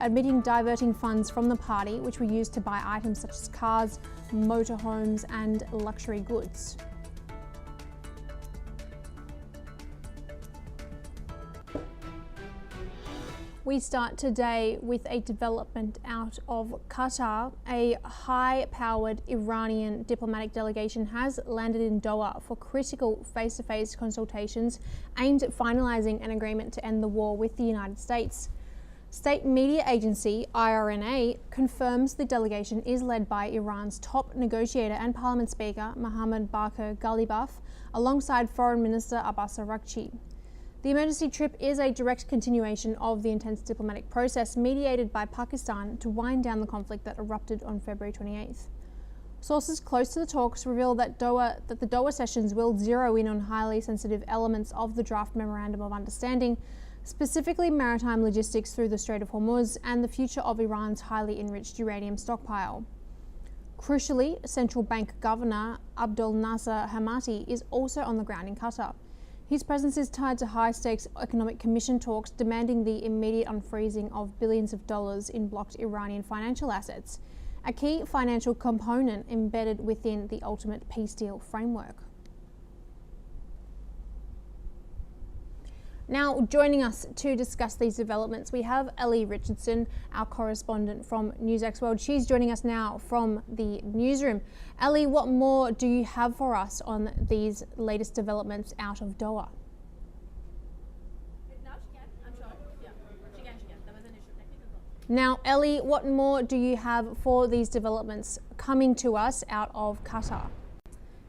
admitting diverting funds from the party which were used to buy items such as cars, motorhomes and luxury goods. We start today with a development out of Qatar. A high-powered Iranian diplomatic delegation has landed in Doha for critical face-to-face consultations aimed at finalizing an agreement to end the war with the United States. State media agency IRNA confirms the delegation is led by Iran's top negotiator and parliament speaker Mohammad Bakir Ghalibaf alongside Foreign Minister Abbas Araghchi. The emergency trip is a direct continuation of the intense diplomatic process mediated by Pakistan to wind down the conflict that erupted on February 28th. Sources close to the talks reveal that the Doha sessions will zero in on highly sensitive elements of the draft Memorandum of Understanding, specifically maritime logistics through the Strait of Hormuz and the future of Iran's highly enriched uranium stockpile. Crucially, Central Bank Governor Abdul Nasser Hamati is also on the ground in Qatar. His presence is tied to high-stakes Economic Commission talks demanding the immediate unfreezing of billions of dollars in blocked Iranian financial assets, a key financial component embedded within the ultimate peace deal framework. Now, joining us to discuss these developments, we have Ellie Richardson, our correspondent from NewsX World. She's joining us now from the newsroom. Ellie, what more do you have for us on these latest developments out of Doha? Now, Ellie, what more do you have for these developments coming to us out of Qatar?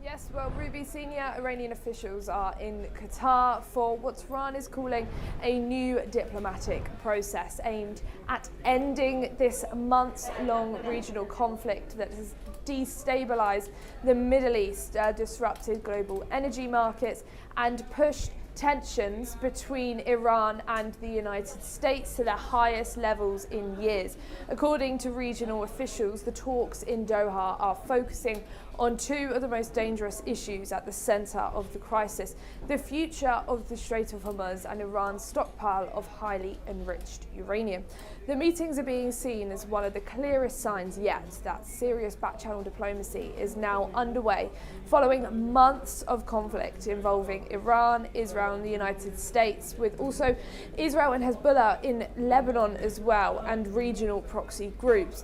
Yes, well, Ruby, senior Iranian officials are in Qatar for what Tehran is calling a new diplomatic process aimed at ending this months-long regional conflict that has destabilized the Middle East, disrupted global energy markets and pushed tensions between Iran and the United States to their highest levels in years. According to regional officials, the talks in Doha are focusing on two of the most dangerous issues at the center of the crisis: the future of the Strait of Hormuz and Iran's stockpile of highly enriched uranium. The meetings are being seen as one of the clearest signs yet that serious back-channel diplomacy is now underway following months of conflict involving Iran, Israel and the United States, with also Israel and Hezbollah in Lebanon as well, and regional proxy groups.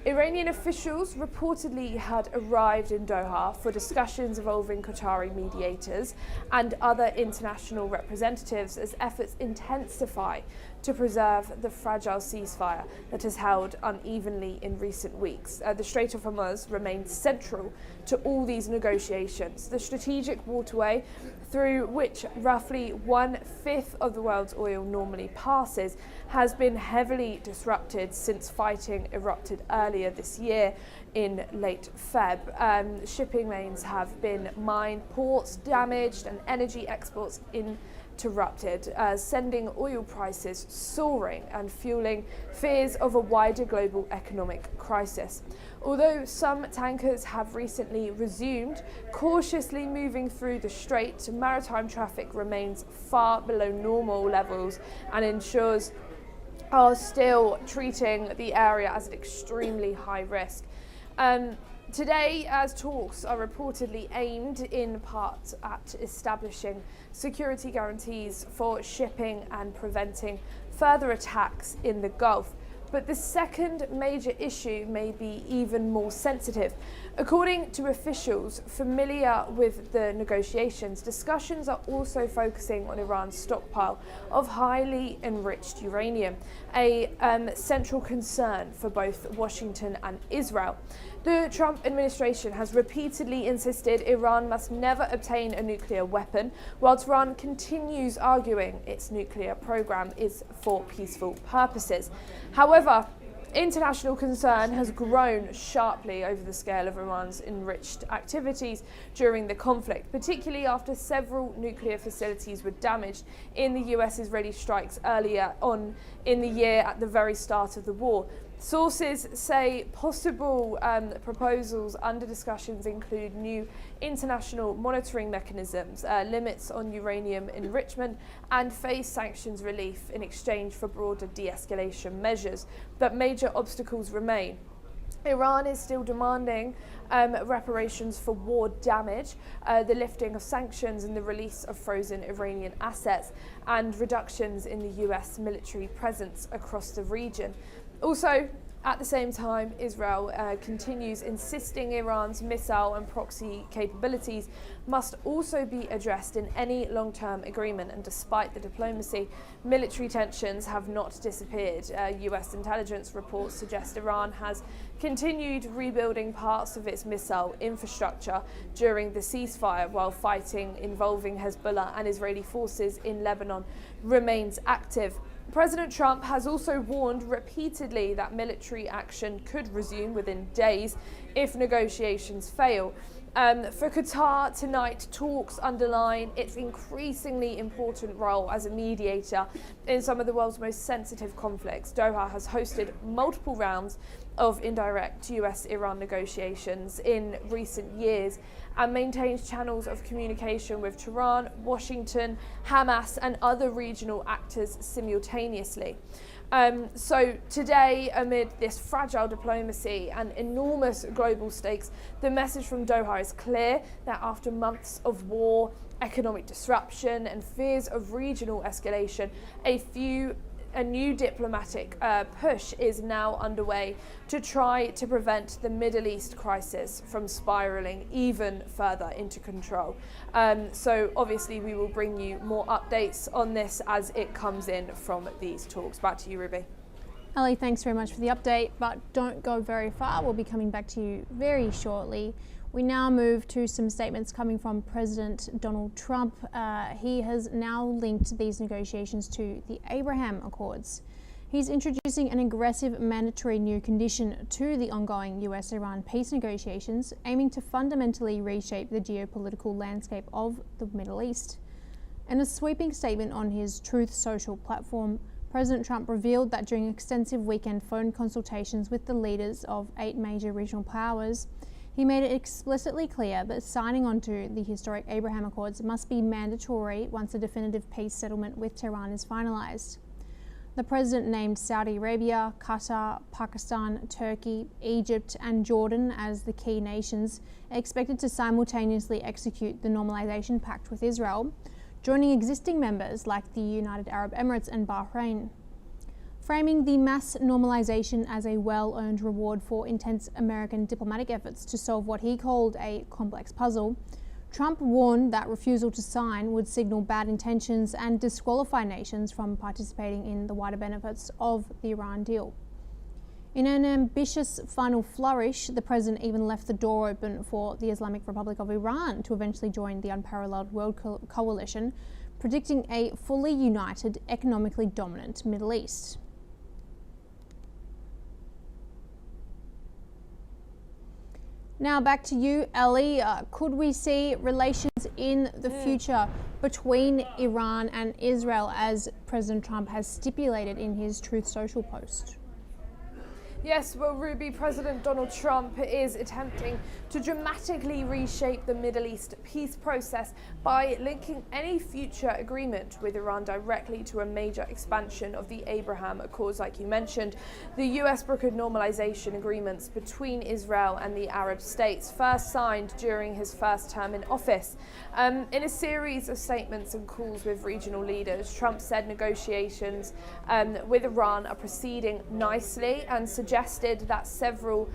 Iranian officials reportedly had arrived in Doha for discussions involving Qatari mediators and other international representatives as efforts intensify to preserve the fragile ceasefire that has held unevenly in recent weeks. The Strait of Hormuz remains central to all these negotiations. The strategic waterway through which roughly 1/5 of the world's oil normally passes has been heavily disrupted since fighting erupted earlier this year in late Feb. Shipping lanes have been mined, ports damaged and energy exports interrupted, sending oil prices soaring and fueling fears of a wider global economic crisis. Although some tankers have recently resumed cautiously moving through the strait, maritime traffic remains far below normal levels and insurers are still treating the area as an extremely high risk. Today, as talks are reportedly aimed in part at establishing security guarantees for shipping and preventing further attacks in the Gulf. But the second major issue may be even more sensitive. According to officials familiar with the negotiations, discussions are also focusing on Iran's stockpile of highly enriched uranium, a central concern for both Washington and Israel. The Trump administration has repeatedly insisted Iran must never obtain a nuclear weapon, while Tehran continues arguing its nuclear program is for peaceful purposes. However, international concern has grown sharply over the scale of Iran's enriched activities during the conflict, particularly after several nuclear facilities were damaged in the US-Israeli strikes earlier on in the year at the very start of the war. Sources say possible proposals under discussions include new international monitoring mechanisms, limits on uranium enrichment, and phase sanctions relief in exchange for broader de-escalation measures. But major obstacles remain. Iran is still demanding reparations for war damage, the lifting of sanctions and the release of frozen Iranian assets, and reductions in the US military presence across the region. Also, at the same time, Israel continues insisting Iran's missile and proxy capabilities must also be addressed in any long-term agreement. And despite the diplomacy, military tensions have not disappeared. US intelligence reports suggest Iran has continued rebuilding parts of its missile infrastructure during the ceasefire, while fighting involving Hezbollah and Israeli forces in Lebanon remains active. President Trump has also warned repeatedly that military action could resume within days if negotiations fail. For Qatar tonight, talks underline its increasingly important role as a mediator in some of the world's most sensitive conflicts. Doha has hosted multiple rounds of indirect US-Iran negotiations in recent years and maintains channels of communication with Tehran, Washington, Hamas and other regional actors simultaneously. So today, amid this fragile diplomacy and enormous global stakes, the message from Doha is clear that after months of war, economic disruption and fears of regional escalation, a new diplomatic push is now underway to try to prevent the Middle East crisis from spiraling even further into control. So obviously we will bring you more updates on this as it comes in from these talks. Back to you, Ruby. Ali, thanks very much for the update, but don't go very far. We'll be coming back to you very shortly. We now move to some statements coming from President Donald Trump. He has now linked these negotiations to the Abraham Accords. He's introducing an aggressive mandatory new condition to the ongoing US-Iran peace negotiations, aiming to fundamentally reshape the geopolitical landscape of the Middle East. In a sweeping statement on his Truth Social platform, President Trump revealed that during extensive weekend phone consultations with the leaders of 8 major regional powers, he made it explicitly clear that signing onto the historic Abraham Accords must be mandatory once a definitive peace settlement with Tehran is finalized. The president named Saudi Arabia, Qatar, Pakistan, Turkey, Egypt, and Jordan as the key nations expected to simultaneously execute the Normalization Pact with Israel, joining existing members like the United Arab Emirates and Bahrain. Framing the mass normalization as a well-earned reward for intense American diplomatic efforts to solve what he called a complex puzzle, Trump warned that refusal to sign would signal bad intentions and disqualify nations from participating in the wider benefits of the Iran deal. In an ambitious final flourish, the president even left the door open for the Islamic Republic of Iran to eventually join the unparalleled world coalition, predicting a fully united, economically dominant Middle East. Now back to you, Ellie. Could we see relations in the future between Iran and Israel as President Trump has stipulated in his Truth Social post? Yes, well, Ruby, President Donald Trump is attempting to dramatically reshape the Middle East peace process by linking any future agreement with Iran directly to a major expansion of the Abraham Accords, like you mentioned. The US brokered normalization agreements between Israel and the Arab states, first signed during his first term in office. In a series of statements and calls with regional leaders, Trump said negotiations with Iran are proceeding nicely and suggested that several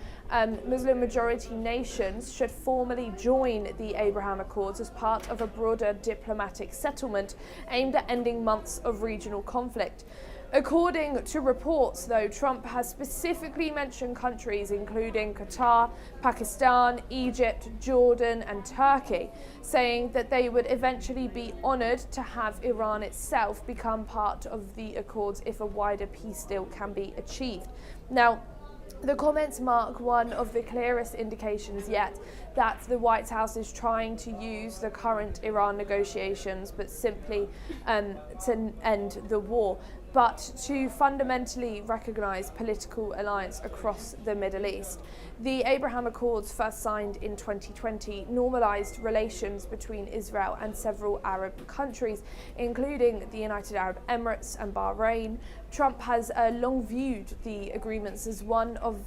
Muslim-majority nations should formally join the Abraham Accords as part of a broader diplomatic settlement aimed at ending months of regional conflict. According to reports, though, Trump has specifically mentioned countries including Qatar, Pakistan, Egypt, Jordan and Turkey, saying that they would eventually be honoured to have Iran itself become part of the Accords if a wider peace deal can be achieved. Now, the comments mark one of the clearest indications yet that the White House is trying to use the current Iran negotiations, but simply to end the war. but to fundamentally recognise political alliance across the Middle East. The Abraham Accords, first signed in 2020, normalised relations between Israel and several Arab countries, including the United Arab Emirates and Bahrain. Trump has long viewed the agreements as one of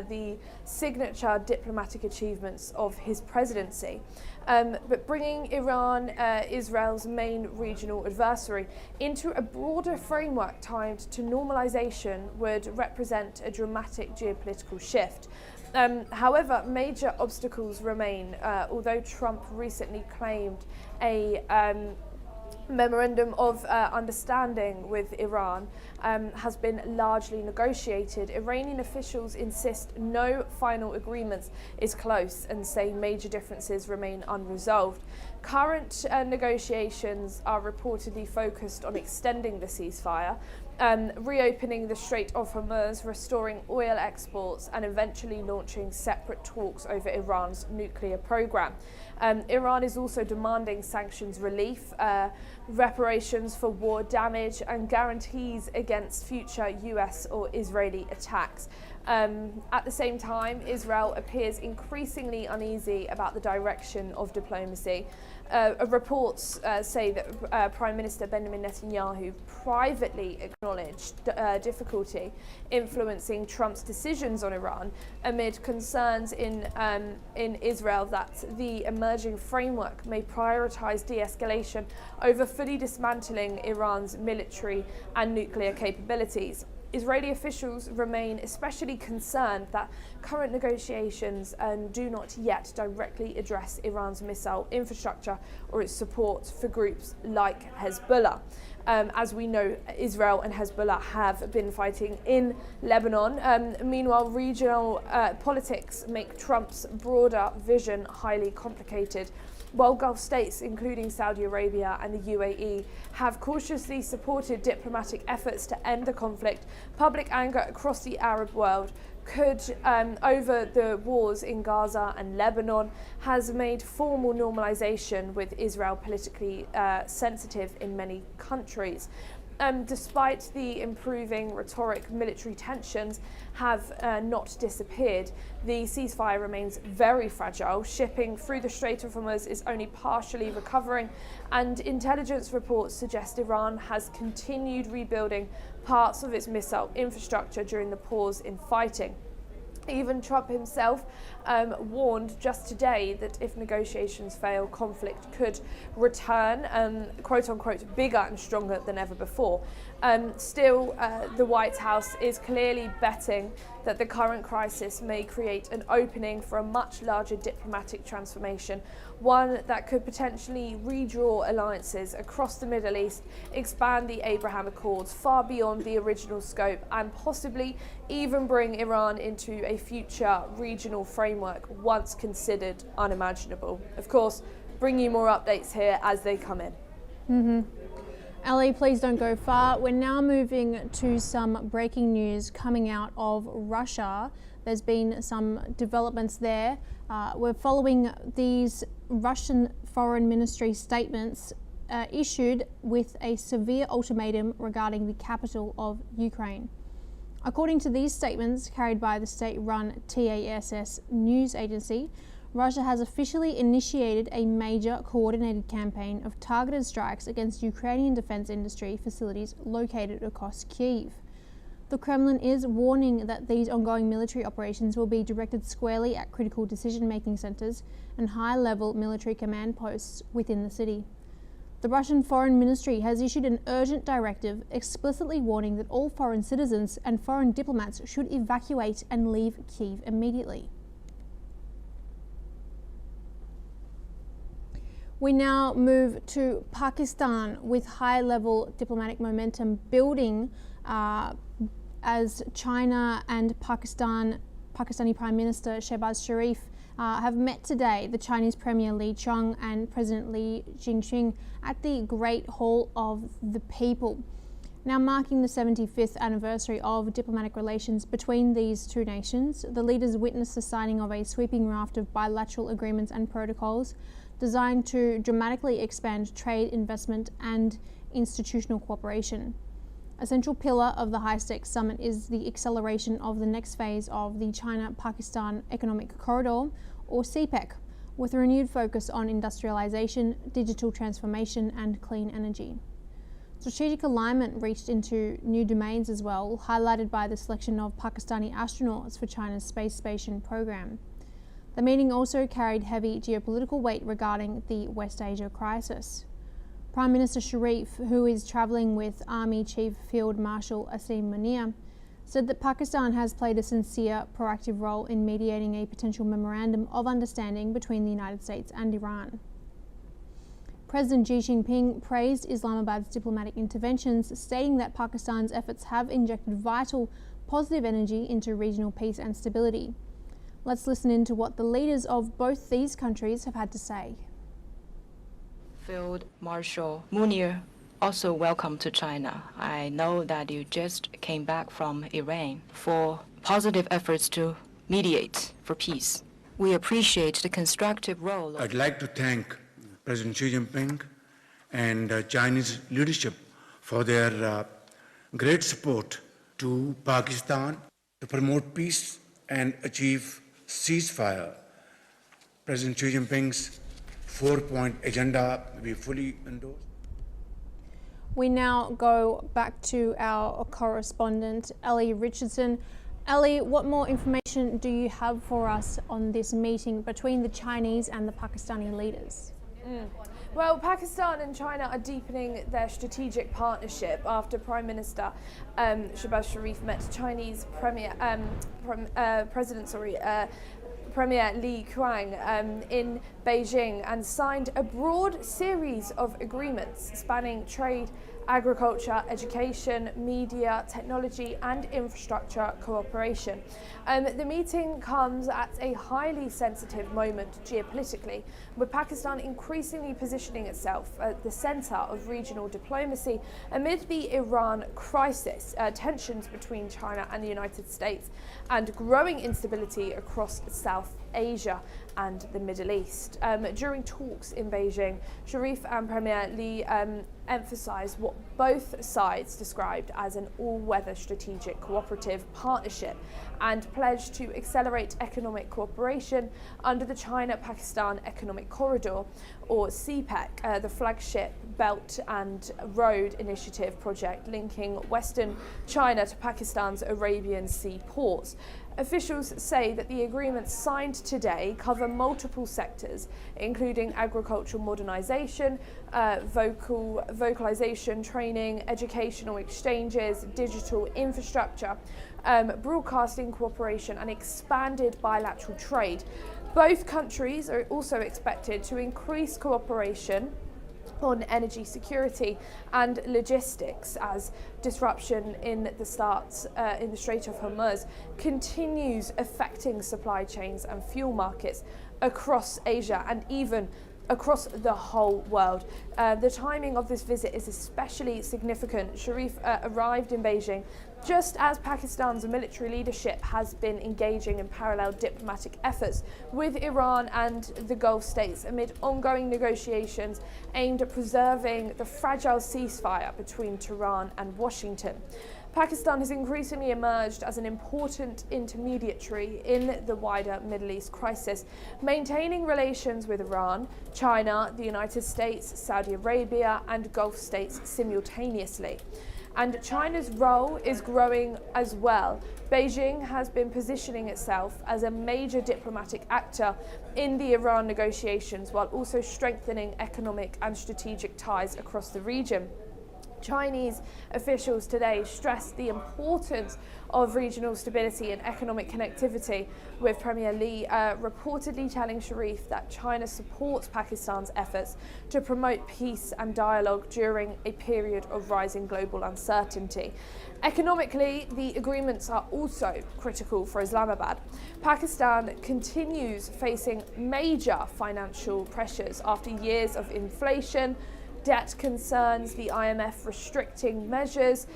the signature diplomatic achievements of his presidency. But bringing Iran, Israel's main regional adversary, into a broader framework tied to normalisation would represent a dramatic geopolitical shift. However, major obstacles remain, although Trump recently claimed a memorandum of understanding with Iran has been largely negotiated. Iranian officials insist no final agreements is close and say major differences remain unresolved. Current negotiations are reportedly focused on extending the ceasefire, reopening the Strait of Hormuz, restoring oil exports, and eventually launching separate talks over Iran's nuclear program. Iran is also demanding sanctions relief, reparations for war damage, and guarantees against future US or Israeli attacks. At the same time, Israel appears increasingly uneasy about the direction of diplomacy. Reports say that Prime Minister Benjamin Netanyahu privately acknowledged difficulty influencing Trump's decisions on Iran amid concerns in Israel that the emerging framework may prioritize de-escalation over fully dismantling Iran's military and nuclear capabilities. Israeli officials remain especially concerned that current negotiations do not yet directly address Iran's missile infrastructure or its support for groups like Hezbollah. As we know, Israel and Hezbollah have been fighting in Lebanon. Meanwhile, regional politics make Trump's broader vision highly complicated. While Gulf states, including Saudi Arabia and the UAE, have cautiously supported diplomatic efforts to end the conflict, public anger across the Arab world over the wars in Gaza and Lebanon has made formal normalization with Israel politically sensitive in many countries. Despite the improving rhetoric, military tensions have not disappeared. The ceasefire remains very fragile. Shipping through the Strait of Hormuz is only partially recovering, and intelligence reports suggest Iran has continued rebuilding parts of its missile infrastructure during the pause in fighting. Even Trump himself warned just today that if negotiations fail, conflict could return, quote unquote, bigger and stronger than ever before. Still, the White House is clearly betting that the current crisis may create an opening for a much larger diplomatic transformation, one that could potentially redraw alliances across the Middle East, expand the Abraham Accords far beyond the original scope, and possibly even bring Iran into a future regional framework once considered unimaginable. Of course, bring you more updates here as they come in. Ali, please don't go far. We're now moving to some breaking news coming out of Russia. There's been some developments there. We're following these Russian Foreign Ministry statements issued with a severe ultimatum regarding the capital of Ukraine. According to these statements carried by the state-run TASS news agency, Russia has officially initiated a major coordinated campaign of targeted strikes against Ukrainian defense industry facilities located across Kyiv. The Kremlin is warning that these ongoing military operations will be directed squarely at critical decision-making centers and high-level military command posts within the city. The Russian Foreign Ministry has issued an urgent directive explicitly warning that all foreign citizens and foreign diplomats should evacuate and leave Kyiv immediately. We now move to Pakistan with high-level diplomatic momentum building as China and Pakistani Prime Minister Shehbaz Sharif have met today, the Chinese Premier Li Qiang and President Li Jinping at the Great Hall of the People. Now marking the 75th anniversary of diplomatic relations between these two nations, the leaders witnessed the signing of a sweeping raft of bilateral agreements and protocols designed to dramatically expand trade, investment and institutional cooperation. A central pillar of the high-stakes summit is the acceleration of the next phase of the China-Pakistan Economic Corridor, or CPEC, with a renewed focus on industrialization, digital transformation, and clean energy. Strategic alignment reached into new domains as well, highlighted by the selection of Pakistani astronauts for China's space station program. The meeting also carried heavy geopolitical weight regarding the West Asia crisis. Prime Minister Sharif, who is travelling with Army Chief Field Marshal Asim Munir, said that Pakistan has played a sincere, proactive role in mediating a potential memorandum of understanding between the United States and Iran. President Xi Jinping praised Islamabad's diplomatic interventions, stating that Pakistan's efforts have injected vital, positive energy into regional peace and stability. Let's listen in to what the leaders of both these countries have had to say. Field Marshal Munir, also welcome to China. I know that you just came back from Iran for positive efforts to mediate for peace. We appreciate the constructive role. I'd like to thank President Xi Jinping and Chinese leadership for their great support to Pakistan to promote peace and achieve ceasefire. President Xi Jinping's 4-point agenda we fully endorse. We now go back to our correspondent, Ellie Richardson. Ellie, what more information do you have for us on this meeting between the Chinese and the Pakistani leaders? Well, Pakistan and China are deepening their strategic partnership after Prime Minister Shehbaz Sharif met Chinese Premier Li Qiang in Beijing and signed a broad series of agreements spanning trade, agriculture, education, media, technology and infrastructure cooperation. The meeting comes at a highly sensitive moment geopolitically, with Pakistan increasingly positioning itself at the centre of regional diplomacy amid the Iran crisis, tensions between China and the United States, and growing instability across South Asia and the Middle East. During talks in Beijing, Sharif and Premier Li emphasised what both sides described as an all-weather strategic cooperative partnership and pledged to accelerate economic cooperation under the China-Pakistan Economic Corridor, or CPEC, the flagship Belt and Road Initiative project linking Western China to Pakistan's Arabian Sea ports. Officials say that the agreements signed today cover multiple sectors, including agricultural modernisation, vocalisation training, educational exchanges, digital infrastructure, broadcasting cooperation and expanded bilateral trade. Both countries are also expected to increase cooperation on energy security and logistics as disruption in the Strait of Hormuz continues affecting supply chains and fuel markets across Asia and even across the whole world. The timing of this visit is especially significant. Sharif arrived in Beijing just as Pakistan's military leadership has been engaging in parallel diplomatic efforts with Iran and the Gulf states amid ongoing negotiations aimed at preserving the fragile ceasefire between Tehran and Washington. Pakistan has increasingly emerged as an important intermediary in the wider Middle East crisis, maintaining relations with Iran, China, the United States, Saudi Arabia, and Gulf states simultaneously. And China's role is growing as well. Beijing has been positioning itself as a major diplomatic actor in the Iran negotiations, while also strengthening economic and strategic ties across the region. Chinese officials today stressed the importance of regional stability and economic connectivity, with Premier Li reportedly telling Sharif that China supports Pakistan's efforts to promote peace and dialogue during a period of rising global uncertainty. Economically, the agreements are also critical for Islamabad. Pakistan continues facing major financial pressures after years of inflation, debt concerns, the IMF restricting measures,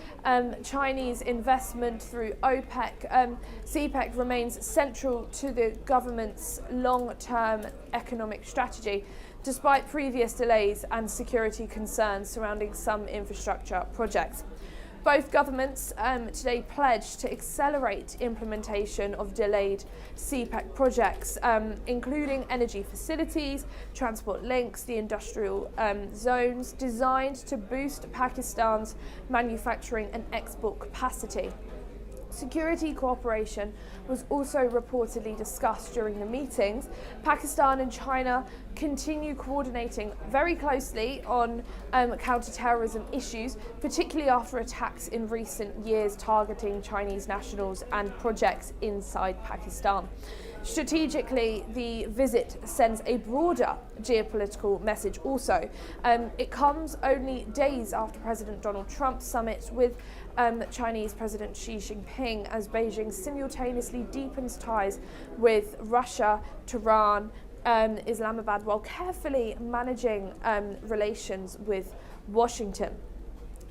Chinese investment through OPEC. CPEC remains central to the government's long-term economic strategy, despite previous delays and security concerns surrounding some infrastructure projects. Both governments today pledged to accelerate implementation of delayed CPEC projects, including energy facilities, transport links, the industrial zones, designed to boost Pakistan's manufacturing and export capacity. Security cooperation was also reportedly discussed during the meetings. Pakistan and China continue coordinating very closely on counter-terrorism issues, particularly after attacks in recent years targeting Chinese nationals and projects inside Pakistan. Strategically, the visit sends a broader geopolitical message also. It comes only days after President Donald Trump's summit with Chinese President Xi Jinping, as Beijing simultaneously deepens ties with Russia, Tehran, Islamabad, while carefully managing relations with Washington.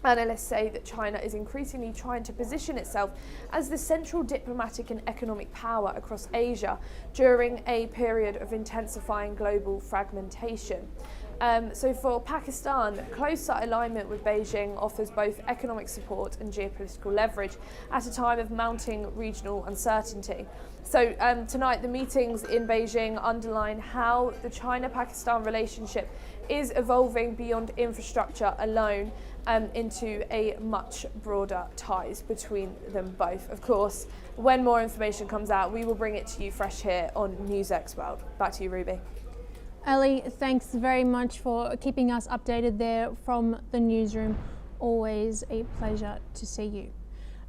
Analysts say that China is increasingly trying to position itself as the central diplomatic and economic power across Asia during a period of intensifying global fragmentation. So for Pakistan, closer alignment with Beijing offers both economic support and geopolitical leverage at a time of mounting regional uncertainty. So tonight, the meetings in Beijing underline how the China-Pakistan relationship is evolving beyond infrastructure alone into a much broader ties between them both. Of course, when more information comes out, we will bring it to you fresh here on NewsX World. Back to you, Ruby. Ellie, thanks very much for keeping us updated there from the newsroom. Always a pleasure to see you.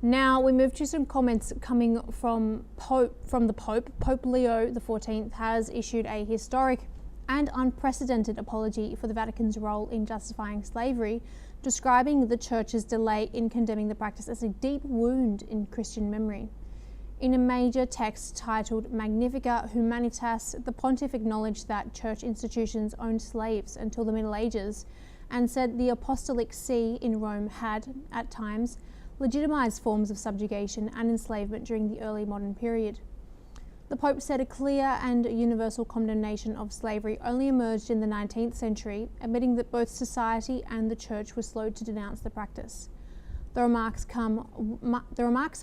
Now we move to some comments coming from the Pope. Pope Leo XIV has issued a historic and unprecedented apology for the Vatican's role in justifying slavery, describing the Church's delay in condemning the practice as a deep wound in Christian memory. In a major text titled Magnificat Humanitas, the Pontiff acknowledged that Church institutions owned slaves until the Middle Ages, and said the Apostolic See in Rome had, at times, legitimized forms of subjugation and enslavement during the early modern period. The Pope said a clear and universal condemnation of slavery only emerged in the 19th century, admitting that both society and the Church were slow to denounce the practice. The remarks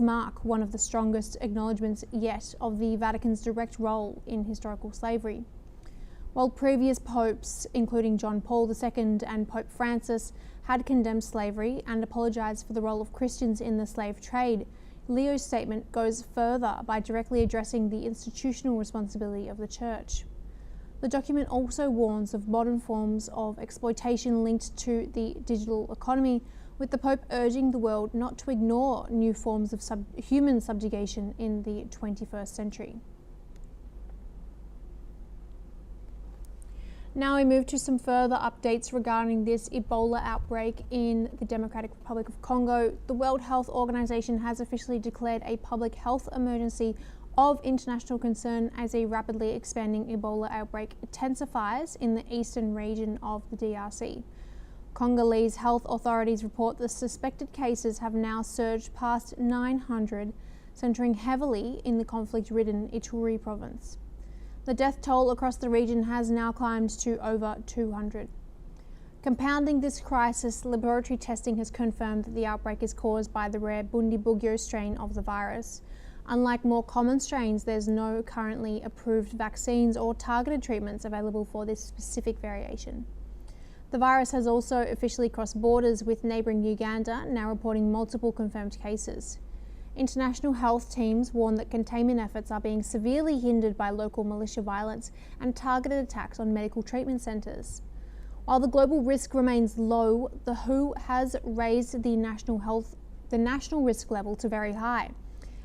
mark one of the strongest acknowledgements yet of the Vatican's direct role in historical slavery. While previous popes, including John Paul II and Pope Francis, had condemned slavery and apologized for the role of Christians in the slave trade, Leo's statement goes further by directly addressing the institutional responsibility of the Church. The document also warns of modern forms of exploitation linked to the digital economy, with the Pope urging the world not to ignore new forms of human subjugation in the 21st century. Now we move to some further updates regarding this Ebola outbreak in the Democratic Republic of Congo. The World Health Organization has officially declared a public health emergency of international concern as a rapidly expanding Ebola outbreak intensifies in the eastern region of the DRC. Congolese health authorities report the suspected cases have now surged past 900, centering heavily in the conflict-ridden Ituri province. The death toll across the region has now climbed to over 200. Compounding this crisis, laboratory testing has confirmed that the outbreak is caused by the rare Bundibugyo strain of the virus. Unlike more common strains, there's no currently approved vaccines or targeted treatments available for this specific variation. The virus has also officially crossed borders, with neighbouring Uganda now reporting multiple confirmed cases. International health teams warn that containment efforts are being severely hindered by local militia violence and targeted attacks on medical treatment centres. While the global risk remains low, the WHO has raised the national risk level to very high,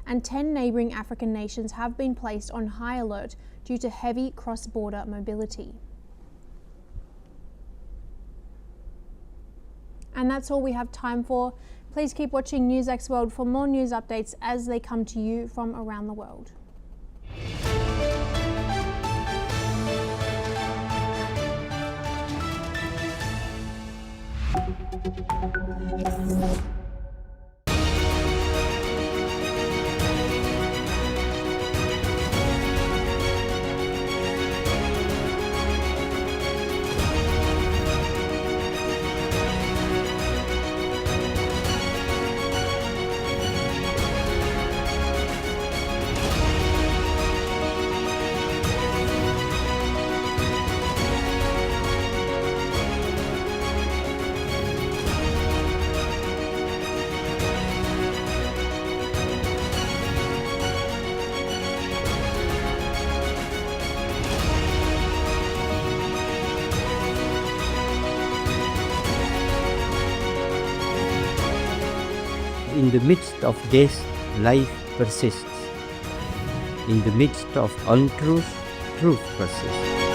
and 10 neighbouring African nations have been placed on high alert due to heavy cross-border mobility. And that's all we have time for. Please keep watching NewsX World for more news updates as they come to you from around the world. in the midst of death, life persists. In the midst of untruth, truth persists.